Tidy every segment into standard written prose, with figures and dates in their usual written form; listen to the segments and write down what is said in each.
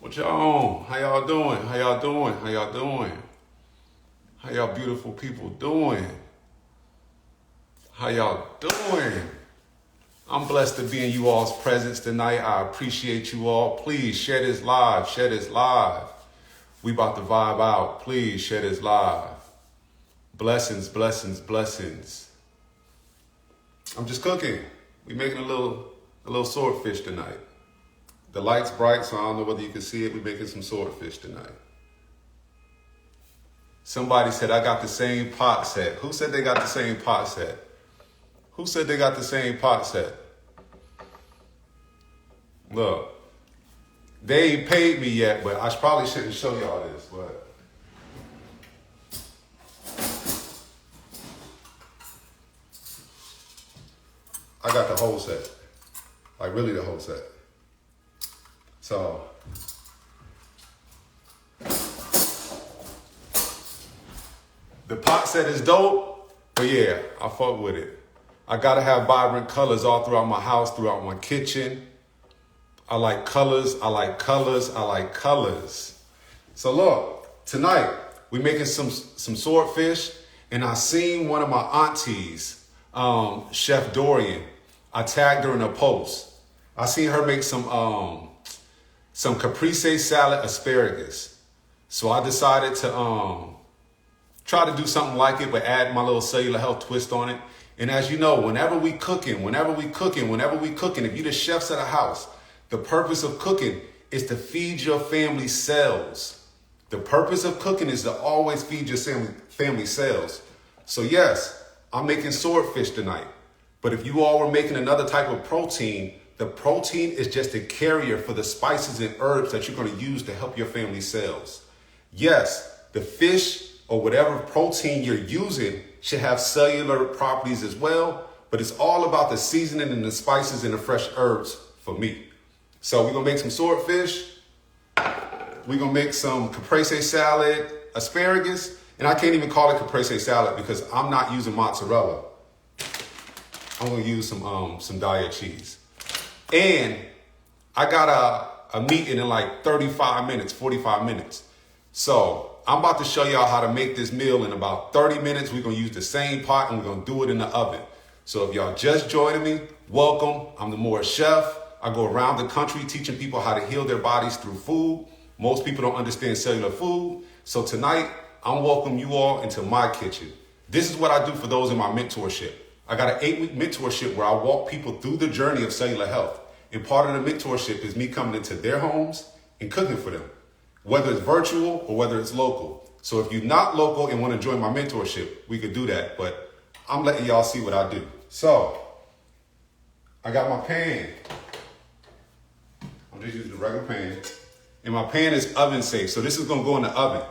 What y'all on? How y'all doing? How y'all doing? How y'all doing? How y'all beautiful people doing? How y'all doing? I'm blessed to be in you all's presence tonight. I appreciate you all. Please share this live. Share this live. We about to vibe out. Please share this live. Blessings, blessings, blessings. I'm just cooking. We making a little swordfish tonight. The light's bright, so I don't know whether you can see it. We're making some swordfish tonight. Somebody said I got the same pot set. Who said they got the same pot set? Who said they got the same pot set? Look, they ain't paid me yet, but I probably shouldn't show y'all this, but I got the whole set. Like really the whole set. So the pot set is dope, but yeah, I fuck with it. I gotta have vibrant colors all throughout my house, throughout my kitchen. I like colors, I like colors, I like colors. So look, tonight we making some swordfish, and I seen one of my aunties, Chef Dorian. I tagged her in a post. I seen her make some Caprese salad asparagus. So I decided to try to do something like it, but add my little cellular health twist on it. And as you know, whenever we cooking, if you're the chefs of the house, the purpose of cooking is to feed your family cells. The purpose of cooking is to always feed your family cells. So yes, I'm making swordfish tonight. But if you all were making another type of protein, the protein is just a carrier for the spices and herbs that you're going to use to help your family cells. Yes, the fish or whatever protein you're using should have cellular properties as well, but it's all about the seasoning and the spices and the fresh herbs for me. So we're gonna make some swordfish. We're gonna make some caprese salad, asparagus, and I can't even call it caprese salad because I'm not using mozzarella. I'm gonna use some diet cheese. And I got a meeting in like 35 minutes, 45 minutes. So I'm about to show y'all how to make this meal in about 30 minutes. We're gonna use the same pot and we're gonna do it in the oven. So if y'all just joining me, welcome. I'm the Moorish chef. I go around the country teaching people how to heal their bodies through food. Most people don't understand cellular food. So tonight, I'm welcoming you all into my kitchen. This is what I do for those in my mentorship. I got an 8-week mentorship where I walk people through the journey of cellular health. And part of the mentorship is me coming into their homes and cooking for them, whether it's virtual or whether it's local. So if you're not local and want to join my mentorship, we could do that. But I'm letting y'all see what I do. So I got my pan. I'm just using the regular pan. And my pan is oven safe. So this is going to go in the oven.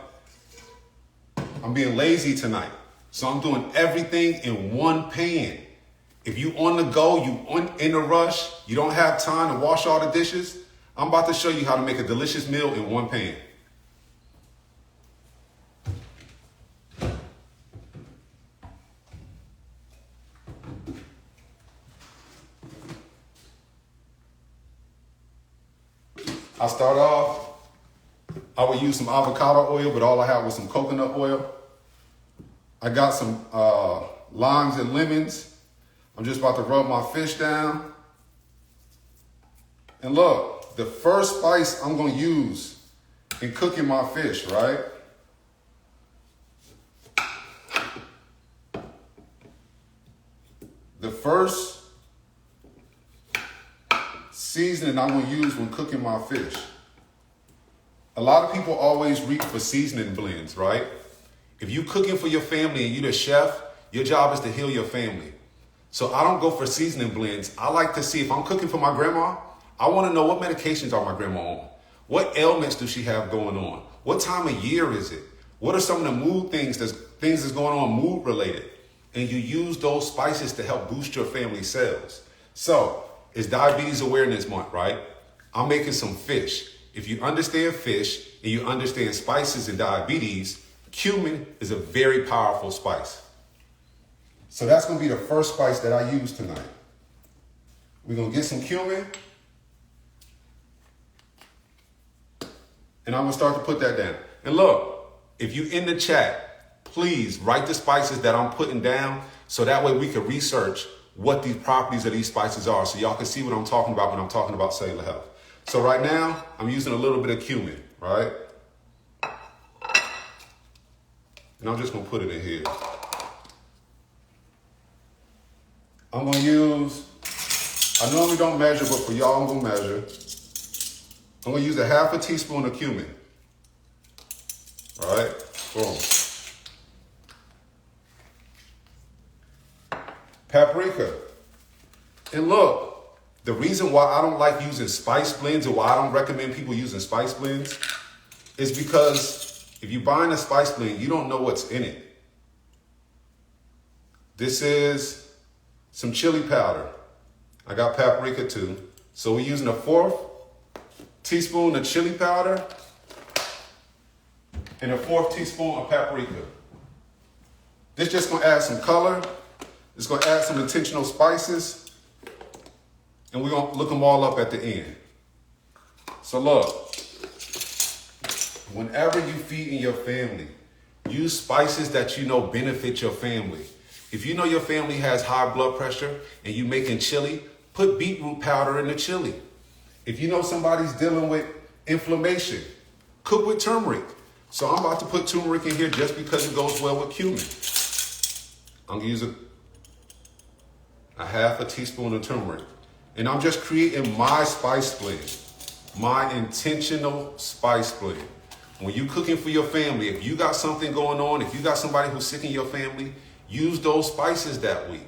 I'm being lazy tonight. So I'm doing everything in one pan. If you on the go, in a rush, you don't have time to wash all the dishes, I'm about to show you how to make a delicious meal in one pan. I'll start off, I would use some avocado oil, but all I had was some coconut oil. I got some limes and lemons. I'm just about to rub my fish down. And look, the first spice I'm gonna use in cooking my fish, right? The first seasoning I'm gonna use when cooking my fish. A lot of people always reach for seasoning blends, right? If you're cooking for your family and you're the chef, your job is to heal your family. So I don't go for seasoning blends. I like to see if I'm cooking for my grandma, I want to know what medications are my grandma on? What ailments does she have going on? What time of year is it? What are some of the mood things that's going on mood related? And you use those spices to help boost your family cells. So it's Diabetes Awareness Month, right? I'm making some fish. If you understand fish and you understand spices and diabetes, cumin is a very powerful spice. So that's going to be the first spice that I use tonight. We're going to get some cumin. And I'm gonna start to put that down. And look, if you in the chat, please write the spices that I'm putting down so that way we can research what these properties of these spices are so y'all can see what I'm talking about when I'm talking about cellular health. So right now, I'm using a little bit of cumin, right? And I'm just gonna put it in here. I'm gonna use, I normally don't measure, but for y'all I'm gonna measure. I'm gonna use a half a teaspoon of cumin. All right, boom. Paprika. And look, the reason why I don't like using spice blends or why I don't recommend people using spice blends is because if you're buying a spice blend, you don't know what's in it. This is some chili powder. I got paprika too. So we're using a 1/4 teaspoon of chili powder and a 1/4 teaspoon of paprika. This just gonna add some color. It's gonna add some intentional spices. And we're gonna look them all up at the end. So look, whenever you feed in your family, use spices that you know benefit your family. If you know your family has high blood pressure and you making chili, put beetroot powder in the chili. If you know somebody's dealing with inflammation, cook with turmeric. So I'm about to put turmeric in here just because it goes well with cumin. I'm gonna use a half a teaspoon of turmeric. And I'm just creating my spice blend, my intentional spice blend. When you're cooking for your family, if you got something going on, if you got somebody who's sick in your family, use those spices that week.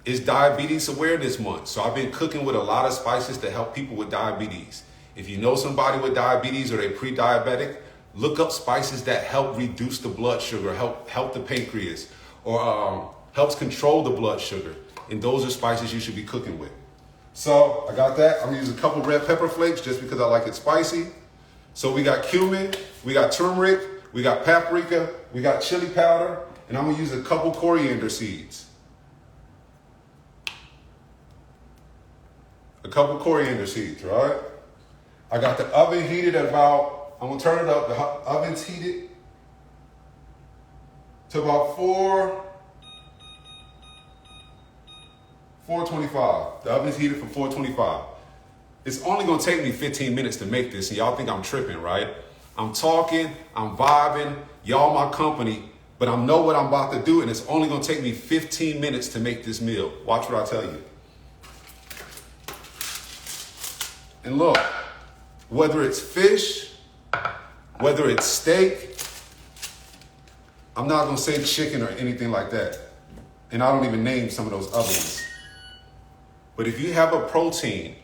It's Diabetes Awareness Month, so I've been cooking with a lot of spices to help people with diabetes. If you know somebody with diabetes or they're pre-diabetic, look up spices that help reduce the blood sugar, help the pancreas, or helps control the blood sugar. And those are spices you should be cooking with. So I got that. I'm gonna use a couple red pepper flakes just because I like it spicy. So we got cumin, we got turmeric, we got paprika, we got chili powder, and I'm gonna use a couple coriander seeds. A couple coriander seeds, right? I got the oven heated at about, I'm gonna turn it up, the oven's heated to about 425. The oven's heated for 425. It's only gonna take me 15 minutes to make this, and y'all think I'm tripping, right? I'm talking, I'm vibing, y'all my company, but I know what I'm about to do, and it's only gonna take me 15 minutes to make this meal. Watch what I tell you. And look, whether it's fish, whether it's steak, I'm not gonna say chicken or anything like that. And I don't even name some of those other ones. But if you have a protein,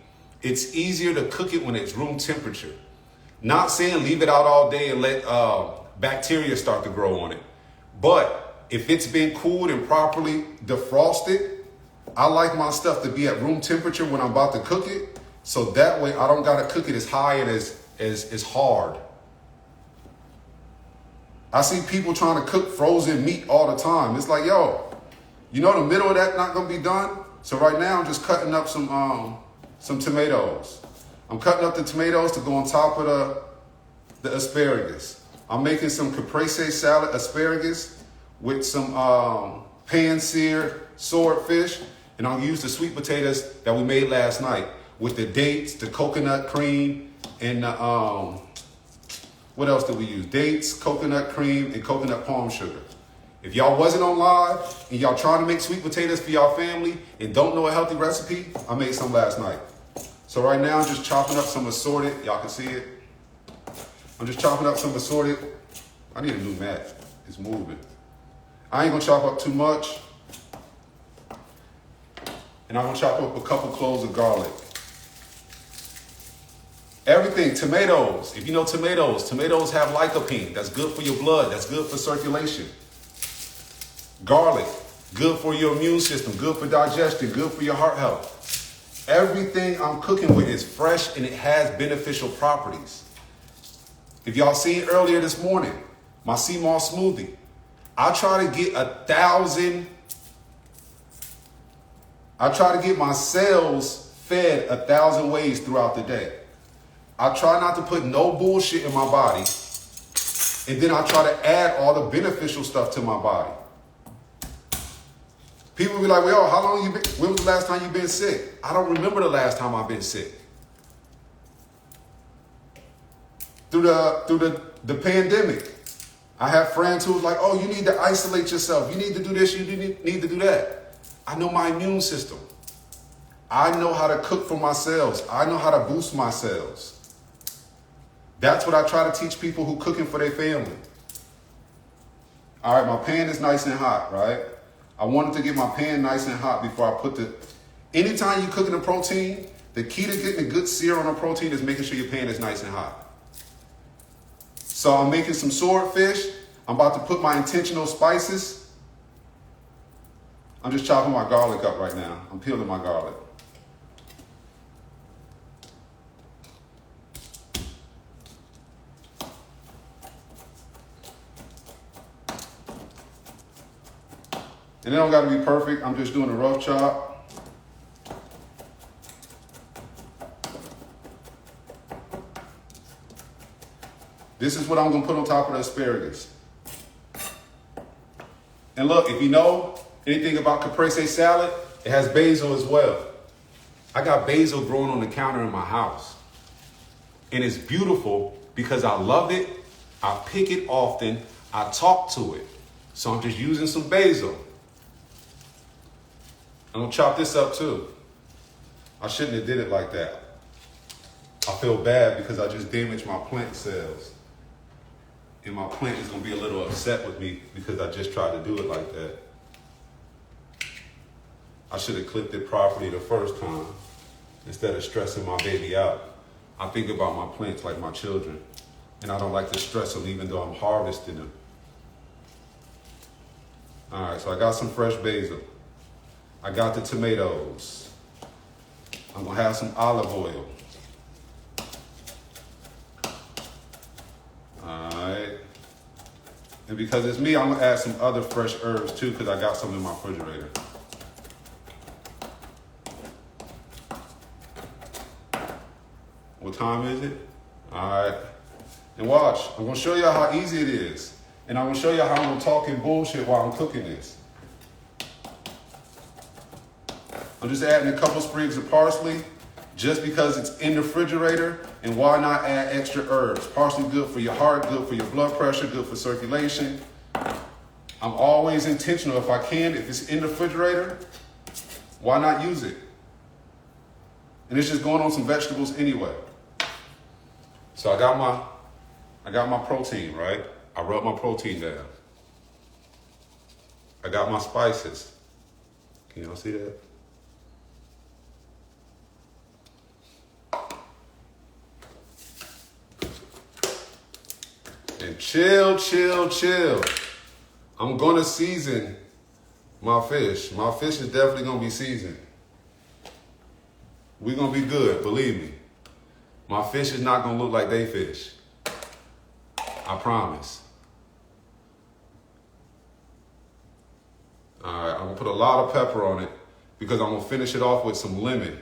it's easier to cook it when it's room temperature. Not saying leave it out all day and let bacteria start to grow on it. But if it's been cooled and properly defrosted, I like my stuff to be at room temperature when I'm about to cook it. So that way I don't gotta cook it as high and as hard. I see people trying to cook frozen meat all the time. It's like, yo, you know the middle of that not gonna be done? So right now I'm just cutting up some tomatoes. I'm cutting up the tomatoes to go on top of the asparagus. I'm making some caprese salad asparagus with some pan-seared swordfish, and I'll use the sweet potatoes that we made last night with the dates, the coconut cream, and the, what else did we use? Dates, coconut cream, and coconut palm sugar. If y'all wasn't on live and y'all trying to make sweet potatoes for y'all family and don't know a healthy recipe, I made some last night. So right now I'm just chopping up some assorted, y'all can see it. I'm just chopping up some assorted. I need a new mat, it's moving. I ain't gonna chop up too much. And I'm gonna chop up a couple cloves of garlic. Everything, tomatoes. If you know tomatoes have lycopene. That's good for your blood. That's good for circulation. Garlic, good for your immune system, good for digestion, good for your heart health. Everything I'm cooking with is fresh and it has beneficial properties. If y'all seen earlier this morning, my sea moss smoothie, I try to get my cells fed 1,000 ways throughout the day. I try not to put no bullshit in my body. And then I try to add all the beneficial stuff to my body. People be like, well, yo, how long you been? When was the last time you been sick? I don't remember the last time I've been sick. Through the pandemic, I have friends who was like, oh, you need to isolate yourself. You need to do this, you need to do that. I know my immune system. I know how to cook for my cells. I know how to boost my cells. That's what I try to teach people who cooking for their family. All right, my pan is nice and hot, right? I wanted to get my pan nice and hot before I put anytime you're cooking a protein, the key to getting a good sear on a protein is making sure your pan is nice and hot. So I'm making some swordfish. I'm about to put my intentional spices. I'm just chopping my garlic up right now. I'm peeling my garlic. And it don't got to be perfect. I'm just doing a rough chop. This is what I'm going to put on top of the asparagus. And look, if you know anything about caprese salad, it has basil as well. I got basil growing on the counter in my house. And it's beautiful because I love it. I pick it often. I talk to it. So I'm just using some basil. I'm gonna chop this up too. I shouldn't have did it like that. I feel bad because I just damaged my plant cells. And my plant is gonna be a little upset with me because I just tried to do it like that. I should have clipped it properly the first time instead of stressing my baby out. I think about my plants like my children, and I don't like to stress them even though I'm harvesting them. All right, so I got some fresh basil. I got the tomatoes. I'm gonna have some olive oil. All right. And because it's me, I'm gonna add some other fresh herbs too because I got some in my refrigerator. What time is it? All right. And watch, I'm gonna show you how easy it is. And I'm gonna show you how I'm talking bullshit while I'm cooking this. I'm just adding a couple sprigs of parsley just because it's in the refrigerator, and why not add extra herbs? Parsley good for your heart, good for your blood pressure, good for circulation. I'm always intentional if I can, if it's in the refrigerator, why not use it? And it's just going on some vegetables anyway. So I got my protein, right? I rub my protein down. I got my spices. Can y'all see that? And chill. I'm gonna season my fish. My fish is definitely gonna be seasoned. We're gonna be good, believe me. My fish is not gonna look like they fish. I promise. All right, I'm gonna put a lot of pepper on it because I'm gonna finish it off with some lemon.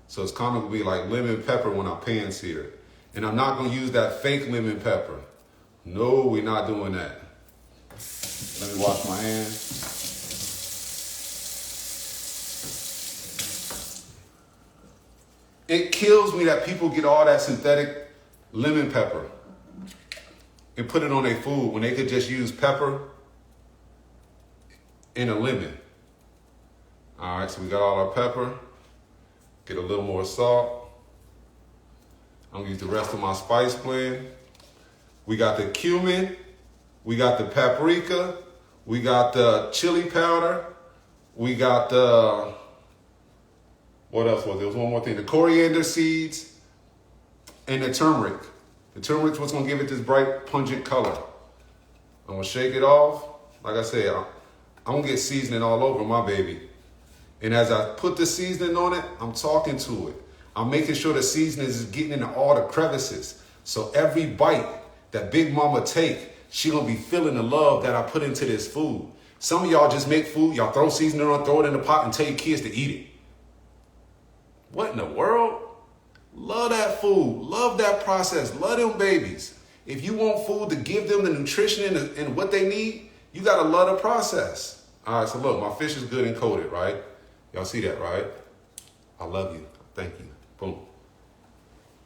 So it's kind of gonna be like lemon pepper when I pan-sear it. And I'm not gonna use that fake lemon pepper. No, we're not doing that. Let me wash my hands. It kills me that people get all that synthetic lemon pepper and put it on their food when they could just use pepper and a lemon. All right, so we got all our pepper. Get a little more salt. I'm gonna use the rest of my spice blend. We got the cumin, we got the paprika, we got the chili powder, we got the, what else was there? There was one more thing, the coriander seeds, and the turmeric. The turmeric's what's gonna give it this bright, pungent color. I'm gonna shake it off. Like I said, I'm gonna get seasoning all over my baby. And as I put the seasoning on it, I'm talking to it. I'm making sure the seasoning is getting into all the crevices. So every bite that Big Mama take, she gonna be feeling the love that I put into this food. Some of y'all just make food, y'all throw seasoning on, throw it in the pot and tell your kids to eat it. What in the world? Love that food. Love that process. Love them babies. If you want food to give them the nutrition and what they need, you got to love the process. All right, so look, my fish is good and coated, right? Y'all see that, right? I love you. Thank you. Boom.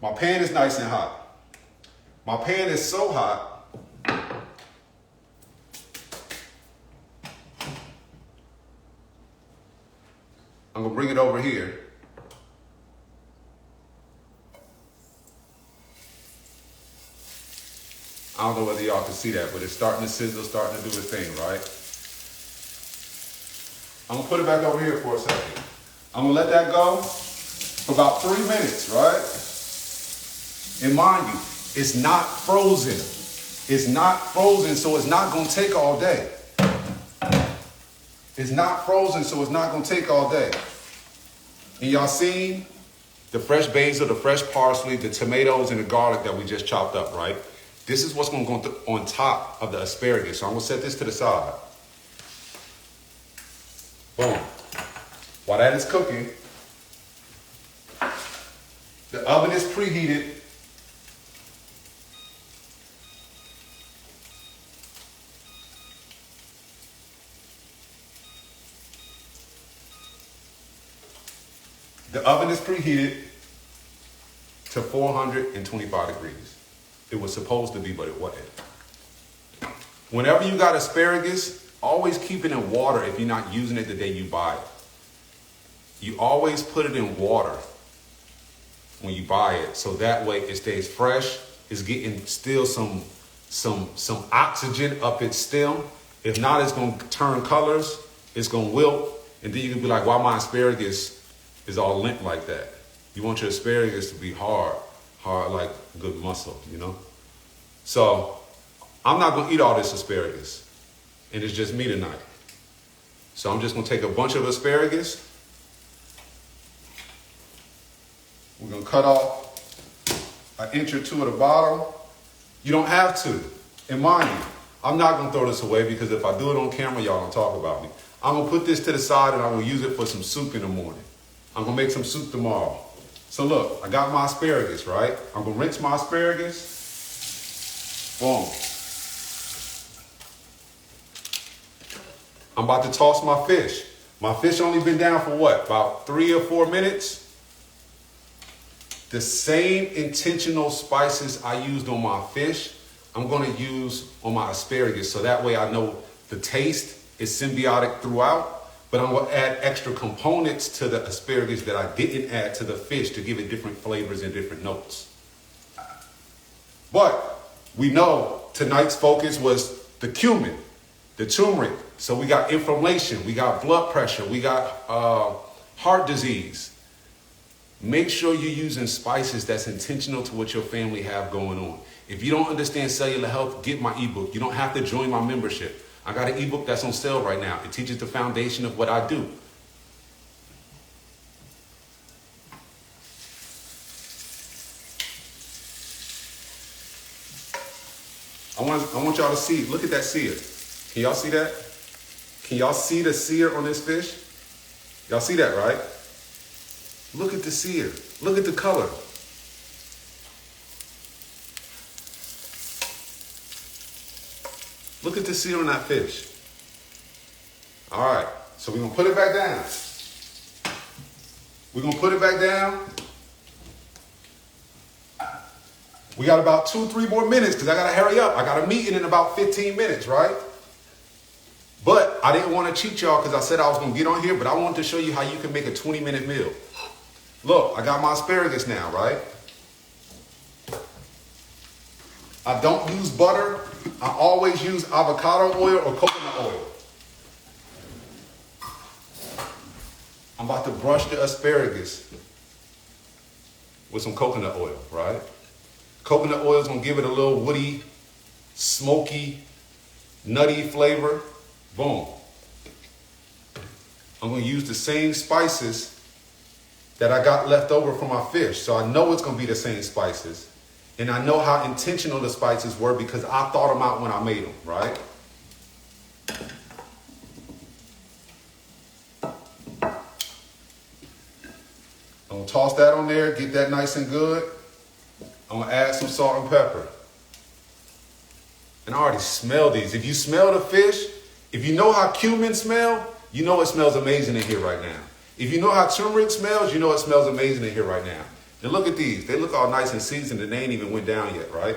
My pan is nice and hot. My pan is so hot. I'm going to bring it over here. I don't know whether y'all can see that, but it's starting to sizzle, starting to do its thing, right? I'm gonna put it back over here for a second. I'm gonna let that go for about 3 minutes, right? And mind you, it's not frozen. It's not frozen, so it's not gonna take all day. It's not frozen, so it's not gonna take all day. And y'all seen the fresh basil, the fresh parsley, the tomatoes, and the garlic that we just chopped up, right? This is what's gonna go on top of the asparagus. So I'm gonna set this to the side. Boom. While that is cooking, the oven is preheated. The oven is preheated to 425 degrees. It was supposed to be, but it wasn't. Whenever you got asparagus, always keep it in water if you're not using it the day you buy it. You always put it in water when you buy it, so that way it stays fresh. It's getting still some oxygen up its stem. If not, it's gonna turn colors, it's gonna wilt, and then you can be like, why my asparagus is all limp like that? You want your asparagus to be hard like good muscle, you know? So I'm not gonna eat all this asparagus, and it's just me tonight. So I'm just gonna take a bunch of asparagus. We're gonna cut off an inch or two at the bottom. You don't have to. And mind you, I'm not gonna throw this away, because if I do it on camera, y'all gonna talk about me. I'm gonna put this to the side and I'm gonna use it for some soup in the morning. I'm gonna make some soup tomorrow. So look, I got my asparagus, right? I'm gonna rinse my asparagus. Boom. I'm about to toss my fish. My fish only been down for what? About 3 or 4 minutes? The same intentional spices I used on my fish, I'm gonna use on my asparagus, so that way I know the taste is symbiotic throughout, but I'm gonna add extra components to the asparagus that I didn't add to the fish to give it different flavors and different notes. But we know tonight's focus was the cumin, the turmeric. So we got inflammation, we got blood pressure, we got heart disease. Make sure you're using spices that's intentional to what your family have going on. If you don't understand cellular health, get my ebook. You don't have to join my membership. I got an ebook that's on sale right now. It teaches the foundation of what I do. I want y'all to see, look at that sear. Can y'all see that? Can y'all see the sear on this fish? Y'all see that, right? Look at the sear. Look at the color. Look at the sear on that fish. All right, so we're gonna put it back down. We're gonna put it back down. We got about 2-3 more minutes, because I gotta hurry up. I got a meeting in about 15 minutes, right? But I didn't want to cheat y'all, because I said I was gonna get on here, but I wanted to show you how you can make a 20-minute meal. Look, I got my asparagus now, right? I don't use butter. I always use avocado oil or coconut oil. I'm about to brush the asparagus with some coconut oil, right? Coconut oil is gonna give it a little woody, smoky, nutty flavor. Boom. I'm gonna use the same spices that I got left over from my fish. So I know it's gonna be the same spices. And I know how intentional the spices were, because I thought them out when I made them, right? I'm gonna gonna toss that on there, get that nice and good. I'm gonna add some salt and pepper. And I already smell these. If you smell the fish, if you know how cumin smell, you know it smells amazing in here right now. If you know how turmeric smells, you know it smells amazing in here right now. And look at these. They look all nice and seasoned and they ain't even went down yet, right?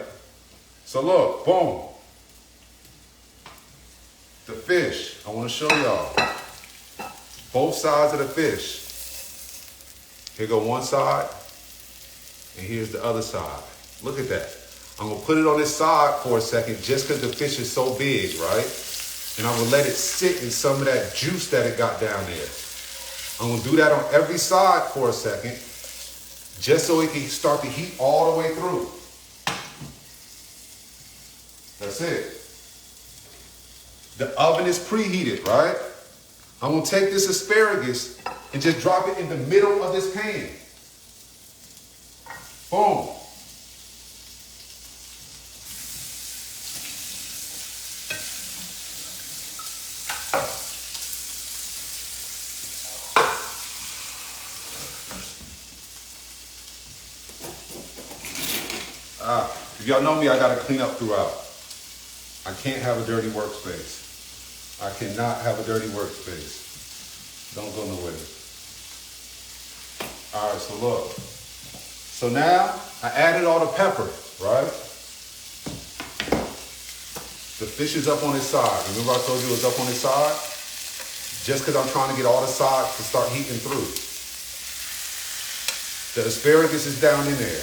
So look, boom. The fish, I wanna show y'all. Both sides of the fish. Here go one side, and here's the other side. Look at that. I'm gonna put it on this side for a second just because the fish is so big, right? And I'm gonna let it sit in some of that juice that it got down there. I'm gonna do that on every side for a second, just so it can start to heat all the way through. That's it. The oven is preheated, right? I'm gonna take this asparagus and just drop it in the middle of this pan. Boom. If y'all know me, I gotta clean up throughout. I can't have a dirty workspace. I cannot have a dirty workspace. Don't go nowhere. All right, so look. So now I added all the pepper, right? The fish is up on its side. Remember I told you it was up on its side? Just because I'm trying to get all the sides to start heating through. The asparagus is down in there.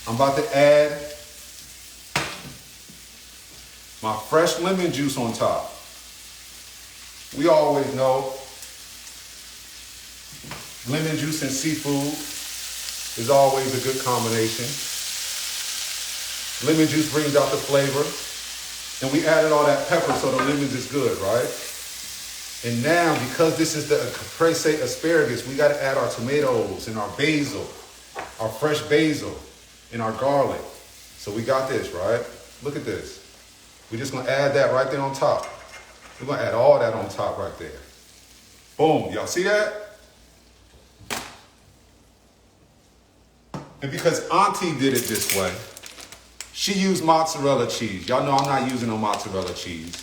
I'm about to add my fresh lemon juice on top. We always know lemon juice and seafood is always a good combination. Lemon juice brings out the flavor. And we added all that pepper so the lemons is good, right? And now, because this is the Caprese Asparagus, we gotta add our tomatoes and our basil, our fresh basil and our garlic. So we got this, right? Look at this. We're just gonna add that right there on top. We're gonna add all that on top right there. Boom, y'all see that? And because Auntie did it this way, she used mozzarella cheese. Y'all know I'm not using no mozzarella cheese.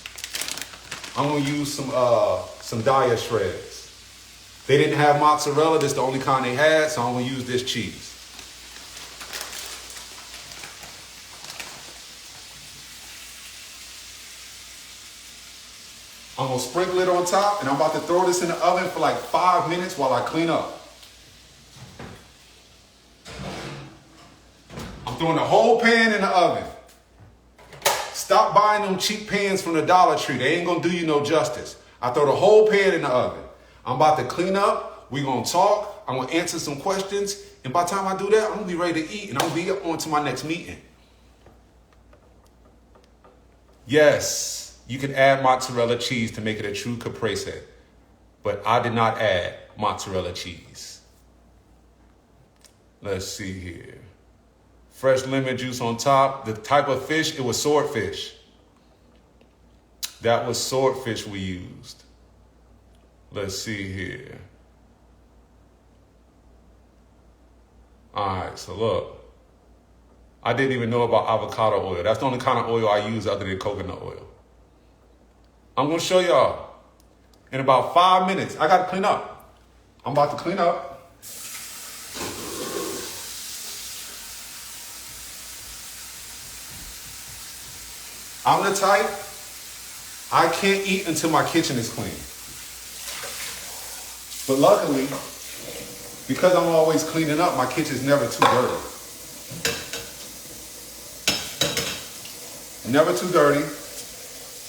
I'm gonna use some Daya shreds. They didn't have mozzarella, this is the only kind they had, so I'm gonna use this cheese. I'm gonna sprinkle it on top, and I'm about to throw this in the oven for like 5 minutes while I clean up. I'm throwing the whole pan in the oven. Stop buying them cheap pans from the Dollar Tree. They ain't gonna do you no justice. I throw the whole pan in the oven. I'm about to clean up. We're gonna talk. I'm gonna answer some questions. And by the time I do that, I'm gonna be ready to eat, and I'm gonna be on to my next meeting. Yes. You can add mozzarella cheese to make it a true caprese, but I did not add mozzarella cheese. Let's see here. Fresh lemon juice on top. The type of fish, it was swordfish. That was swordfish we used. Let's see here. All right, so look. I didn't even know about avocado oil. That's the only kind of oil I use other than coconut oil. I'm gonna show y'all in about 5 minutes. I gotta clean up. I'm about to clean up. I'm the type, I can't eat until my kitchen is clean. But luckily, because I'm always cleaning up, my kitchen's never too dirty. Never too dirty.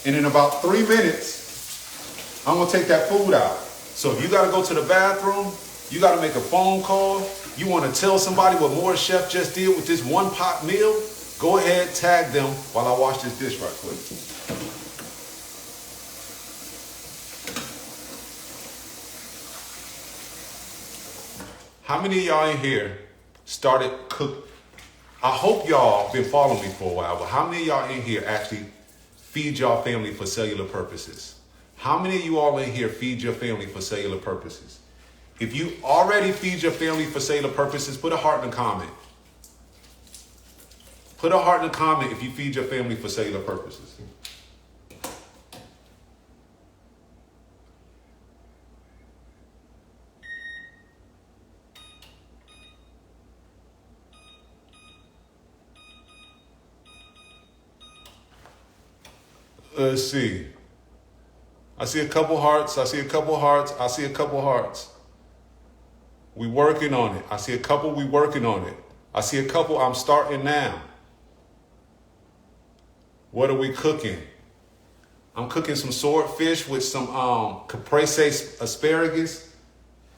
And in about 3 minutes, I'm gonna take that food out. So if you gotta go to the bathroom, you gotta make a phone call, you wanna tell somebody what Moorish Chef just did with this one pot meal, go ahead, tag them while I wash this dish right quick. How many of y'all in here started cook? I hope y'all been following me for a while, but how many of y'all in here actually feed y'all family for cellular purposes? How many of you all in here feed your family for cellular purposes? If you already feed your family for cellular purposes, put a heart in the comment. Put a heart in the comment if you feed your family for cellular purposes. Let's see. I see a couple hearts. I see a couple hearts. I see a couple hearts. We working on it. I see a couple. We working on it. I see a couple. I'm starting now. What are we cooking? I'm cooking some swordfish with some Caprese Asparagus,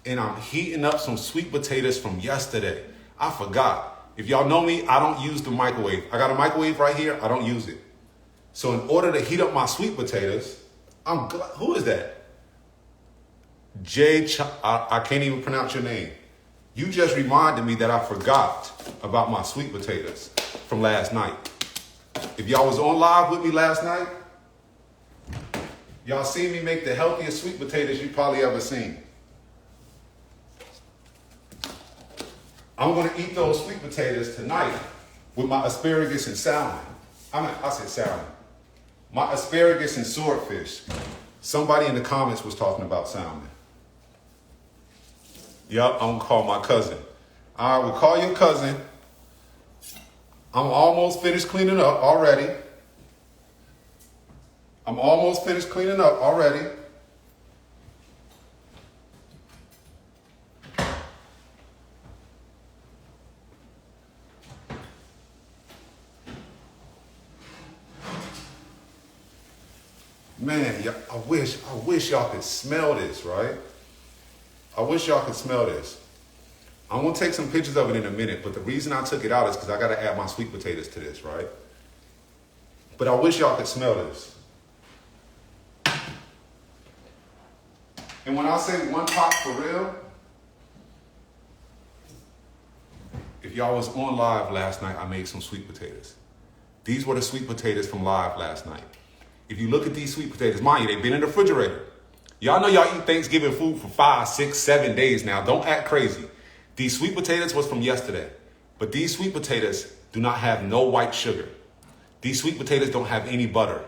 and I'm heating up some sweet potatoes from yesterday. I forgot. If y'all know me, I don't use the microwave. I got a microwave right here. I don't use it. So in order to heat up my sweet potatoes, who is that? I can't even pronounce your name. You just reminded me that I forgot about my sweet potatoes from last night. If y'all was on live with me last night, y'all seen me make the healthiest sweet potatoes you probably ever seen. I'm gonna eat those sweet potatoes tonight with my asparagus and salmon. I said salmon. My asparagus and swordfish. Somebody in the comments was talking about salmon. Yup, I'm gonna call my cousin. I will call your cousin. I'm almost finished cleaning up already. Man, I wish y'all could smell this, right? I wish y'all could smell this. I'm gonna take some pictures of it in a minute, but the reason I took it out is because I gotta add my sweet potatoes to this, right? But I wish y'all could smell this. And when I say one pot for real, if y'all was on live last night, I made some sweet potatoes. These were the sweet potatoes from live last night. If you look at these sweet potatoes, mind you, they've been in the refrigerator. Y'all know y'all eat Thanksgiving food for 5, 6, 7 days now. Don't act crazy. These sweet potatoes was from yesterday. But these sweet potatoes do not have no white sugar. These sweet potatoes don't have any butter.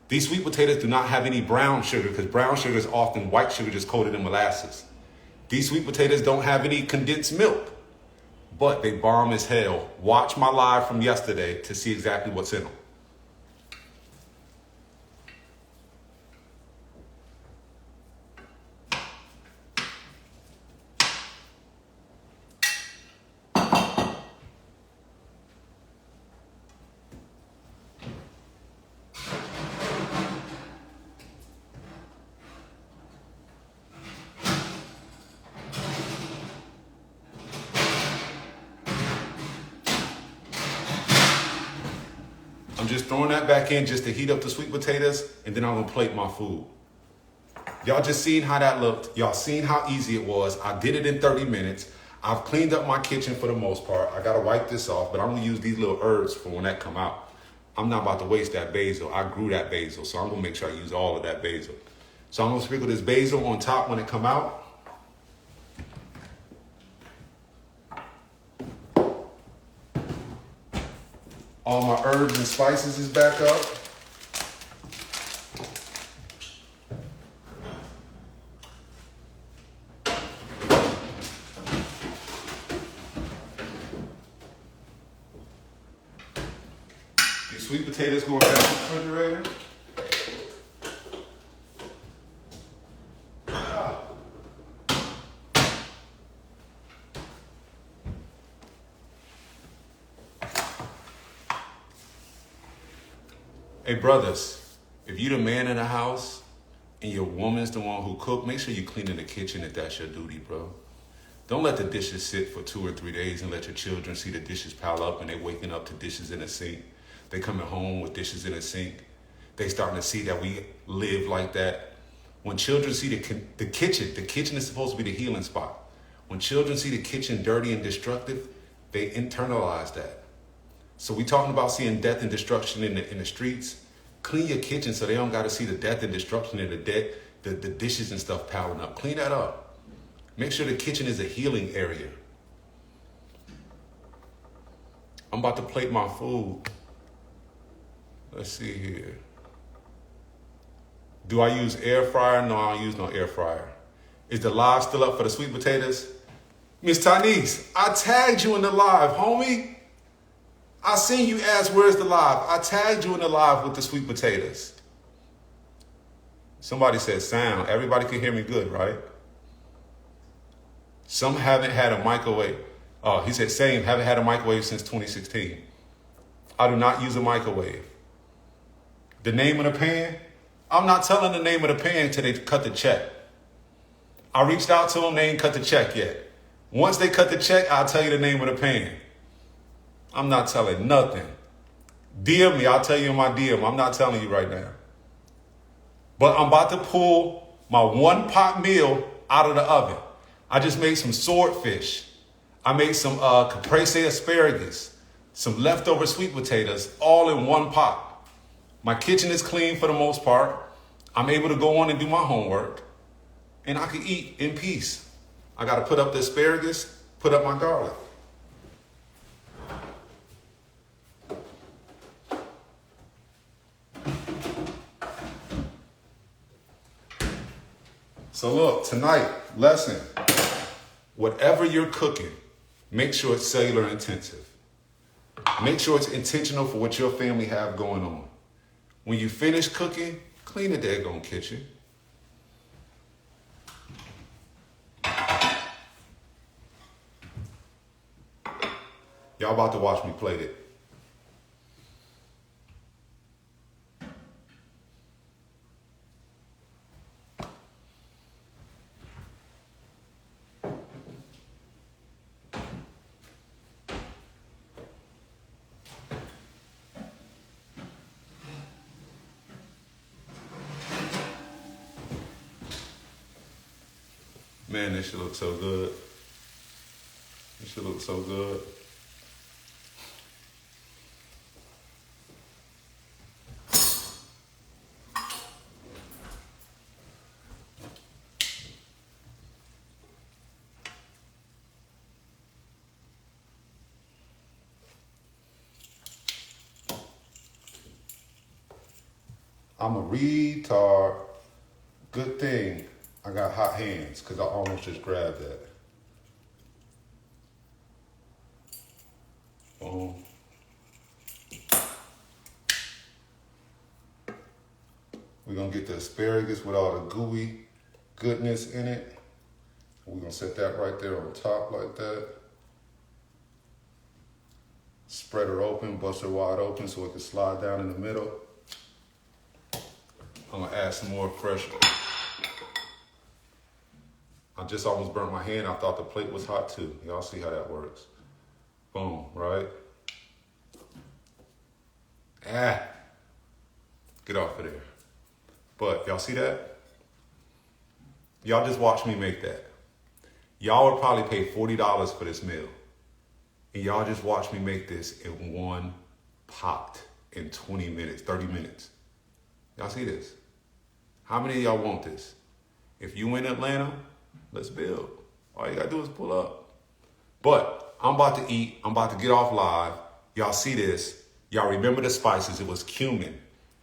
These sweet potatoes do not have any brown sugar because brown sugar is often white sugar just coated in molasses. These sweet potatoes don't have any condensed milk. But they bomb as hell. Watch my live from yesterday to see exactly what's in them. I'm just throwing that back in just to heat up the sweet potatoes, and then I'm gonna plate my food. Y'all just seen how that looked. Y'all seen how easy it was. I did it in 30 minutes. I've cleaned up my kitchen for the most part. I gotta wipe this off, but I'm gonna use these little herbs for when that come out. I'm not about to waste that basil. I grew that basil, so I'm gonna make sure I use all of that basil. So I'm gonna sprinkle this basil on top when it come out. All my herbs and spices is back up. These sweet potatoes going back in the refrigerator. Hey brothers, if you the man in the house and your woman's the one who cook, make sure you clean in the kitchen if that's your duty, bro. Don't let the dishes sit for 2 or 3 days and let your children see the dishes pile up and they waking up to dishes in the sink. They coming home with dishes in the sink. They starting to see that we live like that. When children see the kitchen is supposed to be the healing spot. When children see the kitchen dirty and destructive, they internalize that. So we talking about seeing death and destruction in the streets. Clean your kitchen so they don't got to see the death and destruction and the dishes and stuff piling up. Clean that up. Make sure the kitchen is a healing area. I'm about to plate my food. Let's see here. Do I use air fryer? No, I don't use no air fryer. Is the live still up for the sweet potatoes? Miss Tanise, I tagged you in the live, homie. I seen you ask, where's the live? I tagged you in the live with the sweet potatoes. Somebody said sound. Everybody can hear me good, right? Some haven't had a microwave. He said same, haven't had a microwave since 2016. I do not use a microwave. The name of the pan? I'm not telling the name of the pan until they cut the check. I reached out to them, they ain't cut the check yet. Once they cut the check, I'll tell you the name of the pan. I'm not telling nothing. DM me, I'll tell you in my DM. I'm not telling you right now. But I'm about to pull my one pot meal out of the oven. I just made some swordfish. I made some Caprese Asparagus, some leftover sweet potatoes, all in one pot. My kitchen is clean for the most part. I'm able to go on and do my homework, and I can eat in peace. I got to put up the asparagus, put up my garlic. So look, tonight, lesson. Whatever you're cooking, make sure it's cellular intensive. Make sure it's intentional for what your family have going on. When you finish cooking, clean the daggone kitchen. Y'all about to watch me plate it. Man, this shit looks so good. This shit looks so good. I'm a retard. Good thing I got hot hands because I almost just grabbed that. Boom. We're going to get the asparagus with all the gooey goodness in it. We're going to set that right there on top like that. Spread her open, bust her wide open so it can slide down in the middle. I'm going to add some more fresh. I just almost burnt my hand. I thought the plate was hot too. Y'all see how that works. Boom, right? Get off of there. But y'all see that? Y'all just watch me make that. Y'all would probably pay $40 for this meal. And y'all just watch me make this in one pot in 20 minutes, 30 minutes. Y'all see this? How many of y'all want this? If you in Atlanta, let's build. All you gotta do is pull up. But I'm about to eat. I'm about to get off live. Y'all see this. Y'all remember the spices. It was cumin.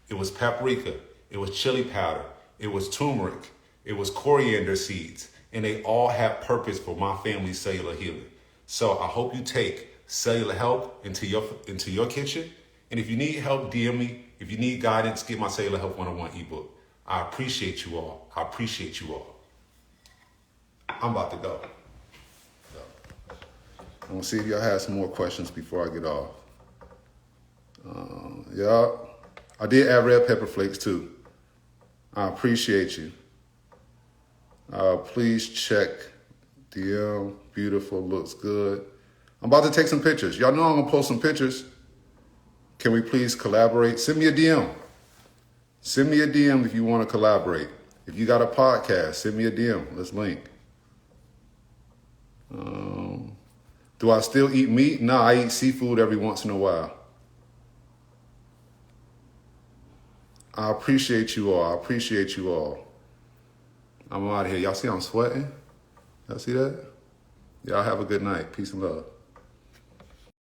It was paprika. It was chili powder. It was turmeric. It was coriander seeds. And they all have purpose for my family's cellular healing. So I hope you take cellular health into your kitchen. And if you need help, DM me. If you need guidance, get my Cellular Health 101 ebook. I appreciate you all. I appreciate you all. I'm about to go. I'm gonna see if y'all have some more questions before I get off. Y'all, I did add red pepper flakes too. I appreciate you. Please check DM. Beautiful, looks good. I'm about to take some pictures. Y'all know I'm gonna post some pictures. Can we please collaborate? Send me a DM. Send me a DM if you want to collaborate. If you got a podcast, send me a DM. Let's link. Do I still eat meat? No, I eat seafood every once in a while. I appreciate you all. I appreciate you all. I'm out of here. Y'all see I'm sweating? Y'all see that? Y'all have a good night. Peace and love.